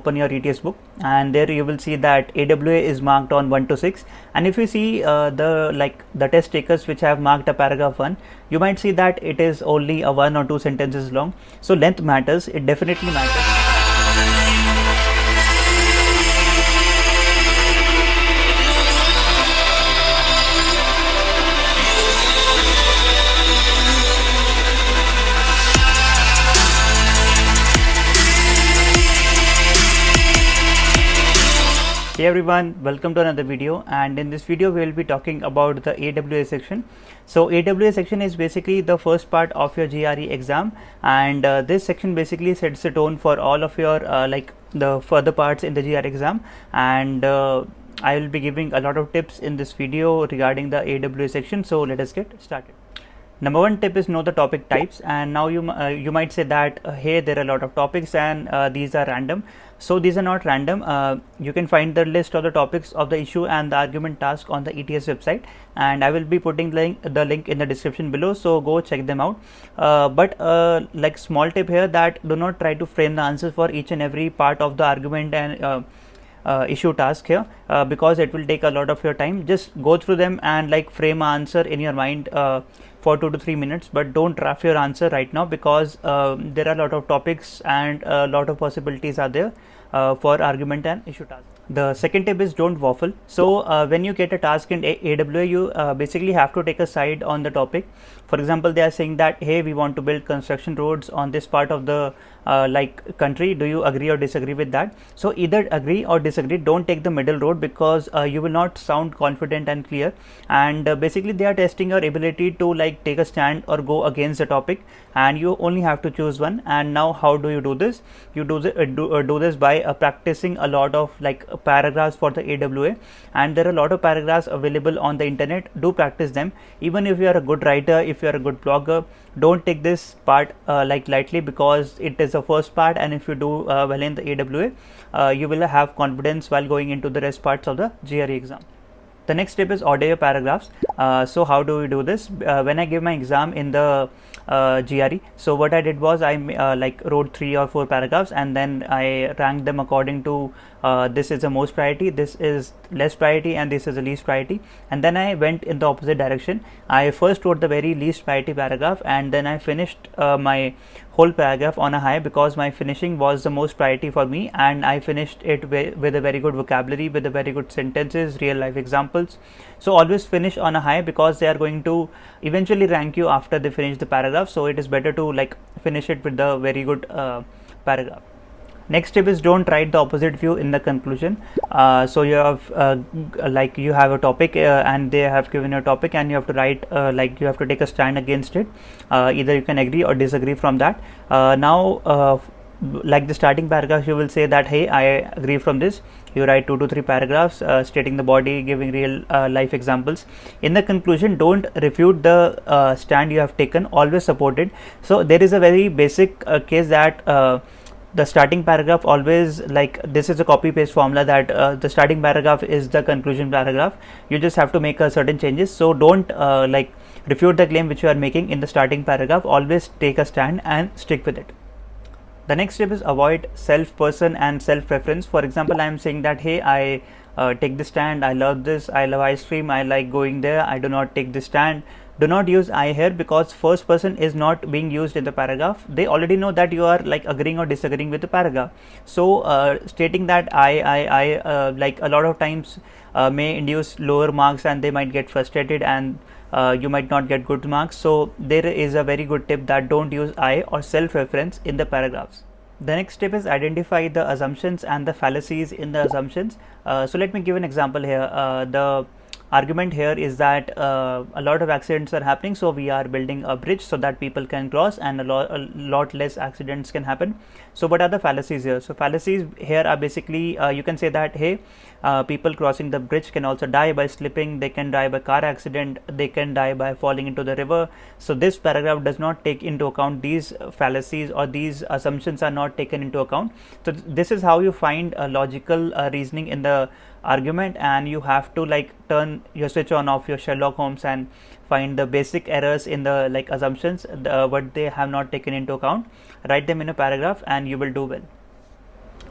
open your ETS book, and there you will see that AWA is marked on 1 to 6. And if you see the test takers which have marked a paragraph 1, you might see that it is only a 1 or 2 sentences long. So length matters, it definitely matters. Hey everyone, welcome to another video, and in this video we will be talking about the AWA section. So AWA section is basically the first part of your GRE exam, and this section basically sets the tone for all of your the further parts in the GRE exam. And I will be giving a lot of tips in this video regarding the AWA section. So let us get started. Number one tip is know the topic types. And now you might say that hey, there are a lot of topics and these are random. So these are not random. You can find the list of the topics of the issue and the argument task on the ETS website, and I will be putting the link in the description below, so go check them out. But like small tip here, that do not try to frame the answers for each and every part of the argument and issue task here, because it will take a lot of your time. Just go through them and like frame an answer in your mind for 2 to 3 minutes, but don't draft your answer right now, because there are a lot of topics and a lot of possibilities are there for argument and issue task. The second tip is don't waffle. So when you get a task in AWA, you basically have to take a side on the topic. For example, they are saying that hey, we want to build construction roads on this part of the country. Do you agree or disagree with that? So either agree or disagree. Don't take the middle road, because you will not sound confident and clear. And basically they are testing your ability to like take a stand or go against the topic, and you only have to choose one. And now how do you do this? You do this by practicing a lot of like paragraphs for the AWA, and there are a lot of paragraphs available on the internet. Do practice them. Even if you are a good writer, if you are a good blogger, don't take this part lightly, because it is the first part, and if you do well in the AWA, you will have confidence while going into the rest parts of the GRE exam. The next step is order your paragraphs. So how do we do this? When I gave my exam in the GRE, so what I did was I wrote 3 or 4 paragraphs, and then I ranked them according to this is the most priority, this is less priority, and this is the least priority. And then I went in the opposite direction. I first wrote the very least priority paragraph, and then I finished my whole paragraph on a high, because my finishing was the most priority for me, and I finished it with a very good vocabulary, with a very good sentences, real life examples. So always finish on a high, because they are going to eventually rank you after they finish the paragraph. So it is better to like finish it with the very good paragraph. Next tip is don't write the opposite view in the conclusion. So you have you have a topic and they have given a topic, and you have to write you have to take a stand against it. Either you can agree or disagree from that. Now like the starting paragraph, you will say that hey, I agree from this. You write 2 to 3 paragraphs stating the body, giving real life examples. In the conclusion, don't refute the stand you have taken, always support it. So there is a very basic case that the starting paragraph always, like this is a copy paste formula, that the starting paragraph is the conclusion paragraph. You just have to make a certain changes. So don't refute the claim which you are making in the starting paragraph. Always take a stand and stick with it. The next step is avoid self, person and self preference. For example, I am saying that hey, I take this stand, I love this, I love ice cream, I like going there, I do not take this stand. Do not use I here, because first person is not being used in the paragraph. They already know that you are like agreeing or disagreeing with the paragraph. So stating that I like a lot of times may induce lower marks, and they might get frustrated, and you might not get good marks. So there is a very good tip that don't use I or self reference in the paragraphs. The next step is identify the assumptions and the fallacies in the assumptions. So let me give an example here. The argument here is that a lot of accidents are happening, so we are building a bridge so that people can cross, and a lot less accidents can happen. So what are the fallacies here? So fallacies here are basically you can say that hey, people crossing the bridge can also die by slipping, they can die by car accident, they can die by falling into the river. So this paragraph does not take into account these fallacies, or these assumptions are not taken into account. So this is how you find a logical reasoning in the argument, and you have to like turn your switch on off your Sherlock Holmes and find the basic errors in the like assumptions, what they have not taken into account. Write them in a paragraph and you will do well.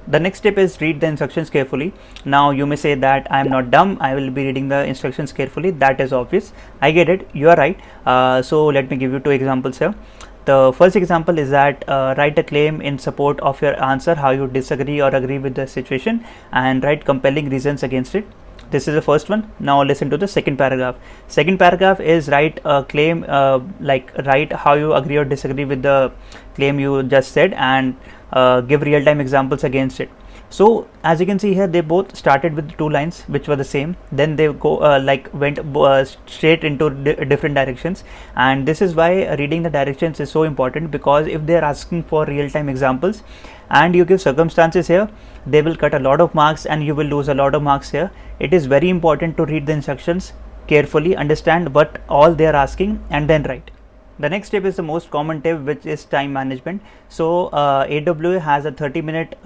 the next step is read the instructions carefully. Now you may say that I am not dumb, I will be reading the instructions carefully. That is obvious, I get it, you are right. So let me give you two examples here. The first example is that write a claim in support of your answer, how you disagree or agree with the situation, and write compelling reasons against it. This is the first one. Now listen to the second paragraph. Second paragraph is write a claim, like write how you agree or disagree with the claim you just said, and give real-time examples against it. So as you can see here, they both started with two lines which were the same, then they went straight into different directions. And this is why reading the directions is so important, because if they are asking for real-time examples and you give circumstances here, they will cut a lot of marks and you will lose a lot of marks here. It is very important to read the instructions carefully, understand what all they are asking, and then write. The next step is the most common tip, which is time management. So AWA has a 30-minute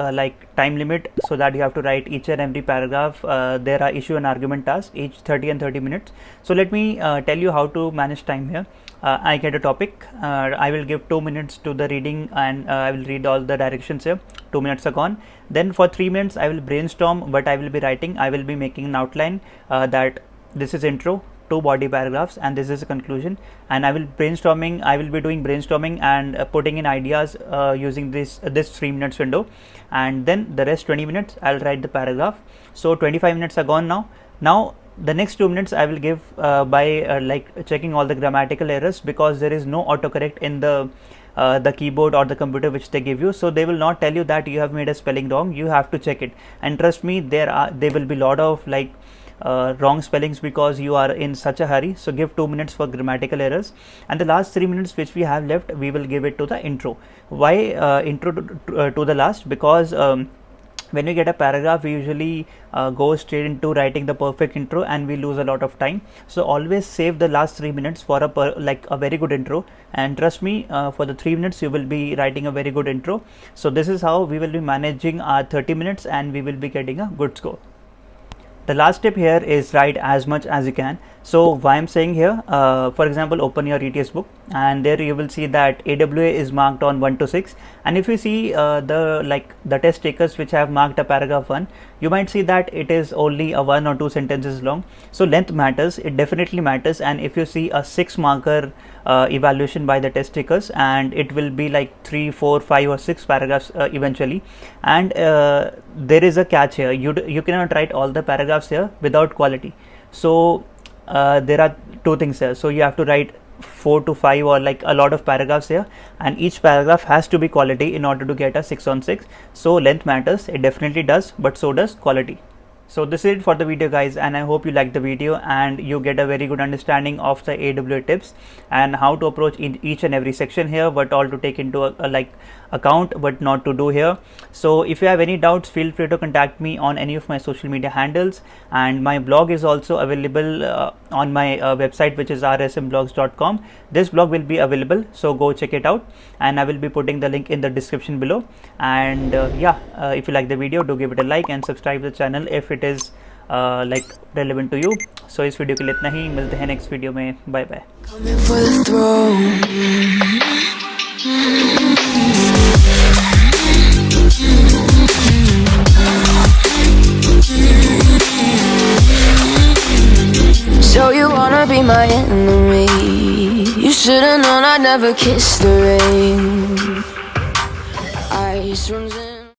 time limit, so that you have to write each and every paragraph. There are issue and argument tasks, each 30 and 30 minutes. So let me tell you how to manage time here. I get a topic, I will give 2 minutes to the reading, and I will read all the directions here. 2 minutes are gone. Then for 3 minutes I will brainstorm what I will be writing. I will be making an outline that this is intro, 2 body paragraphs, and this is a conclusion. And I will be doing brainstorming and putting in ideas using this 3 minutes window. And then the rest 20 minutes I'll write the paragraph. So 25 minutes are gone now. The next 2 minutes I will give by checking all the grammatical errors, because there is no autocorrect in the keyboard or the computer which they give you. So they will not tell you that you have made a spelling wrong, you have to check it. And trust me, there will be lot of wrong spellings because you are in such a hurry. So give 2 minutes for grammatical errors, and the last 3 minutes which we have left, we will give it to the intro. Why intro to the last? Because when we get a paragraph, we usually go straight into writing the perfect intro and we lose a lot of time. So always save the last 3 minutes for a very good intro, and trust me, for the 3 minutes you will be writing a very good intro. So this is how we will be managing our 30 minutes and we will be getting a good score. The last tip here is write as much as you can. So why I'm saying here, for example, open your ETS book, and there you will see that AWA is marked on 1 to 6. And if you see the test takers which have marked a paragraph 1, you might see that it is only a 1 or 2 sentences long. So length matters, it definitely matters. And if you see a 6 marker evaluation by the test takers, and it will be like 3, 4, 5 or 6 paragraphs eventually. And there is a catch here, you cannot write all the paragraphs here without quality. So there are two things here. So you have to write 4 to 5 or a lot of paragraphs here, and each paragraph has to be quality in order to get a 6 on 6. So length matters, it definitely does, but so does quality. So this is it for the video, guys, and I hope you liked the video and you get a very good understanding of the AWA tips and how to approach in each and every section here, what all to take into account, what not to do here. So if you have any doubts, feel free to contact me on any of my social media handles, and my blog is also available on my website, which is rsmblogs.com. This blog will be available, so go check it out, and I will be putting the link in the description below. And if you like the video, do give it a like and subscribe to the channel if it is relevant to you. So इस video के लिए इतना ही, मिलते हैं next video में, bye bye. So you wanna be my enemy? You should've known I'd never kiss the rain. Ice runs